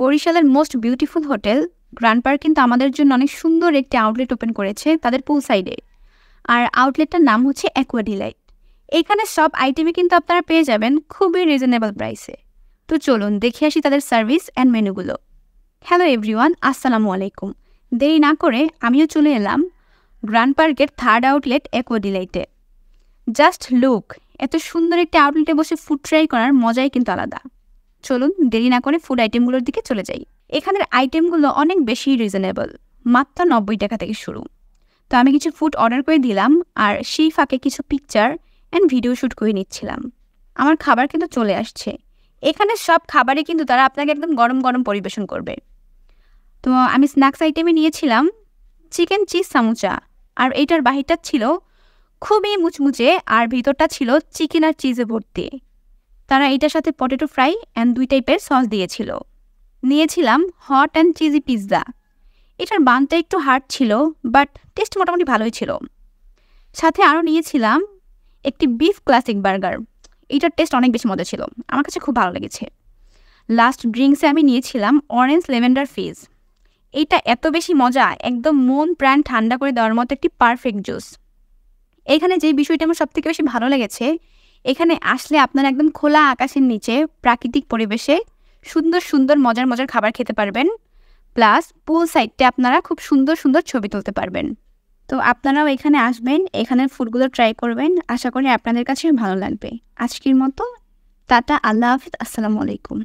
বরিশালের most beautiful hotel grand park কিন্তু আমাদের জন্য অনেক সুন্দর একটি আউটলেট ওপেন করেছে তাদের পুল সাইডে। আর আউটলেটটার নাম হচ্ছে অ্যাকোয়া ডিলাইট। এখানে সব আইটেমই কিন্তু আপনারা পেয়ে যাবেন খুবই রিজনেবল প্রাইসে। তো চলুন দেখে আসি তাদের সার্ভিস অ্যান্ড মেনুগুলো। হ্যালো এভরিওয়ান, আসসালামু আলাইকুম। দেরি না করে আমিও চলে এলাম গ্র্যান্ড পার্কের থার্ড আউটলেট অ্যাকোয়া ডিলাইটে। জাস্ট লুক, এত সুন্দর একটি আউটলেটে বসে ফুড ট্রাই করার মজাই কিন্তু আলাদা। চলুন দেরি না করে ফুড আইটেমগুলোর দিকে চলে যাই। এখানের আইটেমগুলো অনেক বেশি রিজনেবল, মাত্র 90 টাকা থেকে শুরু। তো আমি কিছু ফুড অর্ডার করে দিলাম আর সেই ফাঁকে কিছু পিকচার অ্যান্ড ভিডিও শ্যুট করে নিচ্ছিলাম। আমার খাবার কিন্তু চলে আসছে। এখানে সব খাবারই কিন্তু তারা আপনাকে একদম গরম গরম পরিবেশন করবে। তো আমি স্ন্যাক্স আইটেমে নিয়েছিলাম চিকেন চিজ সামুচা, আর এইটার বাহিরটা ছিল খুবই মুচমুচে আর ভিতরটা ছিল চিকেন আর চিজে ভর্তি। তারা এটার সাথে পটেটো ফ্রাই অ্যান্ড 2 টাইপের সস দিয়েছিল। নিয়েছিলাম হট অ্যান্ড চিজি পিৎজা। এটার বানটা একটু হার্ড ছিল, বাট টেস্ট মোটামুটি ভালোই ছিল। সাথে আরও নিয়েছিলাম একটি বিফ ক্লাসিক বার্গার। এটার টেস্ট অনেক বেশি মজা ছিল, আমার কাছে খুব ভালো লেগেছে। লাস্ট ড্রিঙ্কসে আমি নিয়েছিলাম অরেঞ্জ লেভেন্ডার ফিজ। এইটা এত বেশি মজা, একদম মন প্রাণ ঠান্ডা করে দেওয়ার মতো একটি পারফেক্ট জুস। এখানে যে বিষয়টা আমার সবথেকে বেশি ভালো লেগেছে, এখানে আসলে আপনারা একদম খোলা আকাশের নিচে প্রাকৃতিক পরিবেশে সুন্দর সুন্দর মজার মজার খাবার খেতে পারবেন, প্লাস পুল সাইডে আপনারা খুব সুন্দর সুন্দর ছবি তুলতে পারবেন। তো আপনারাও এখানে আসবেন, এখানের ফুডগুলো ট্রাই করবেন, আশা করি আপনাদের কাছে ভালো লাগবে। আজকের মতো টাটা, আল্লাহ হাফিজ, আসসালামু আলাইকুম।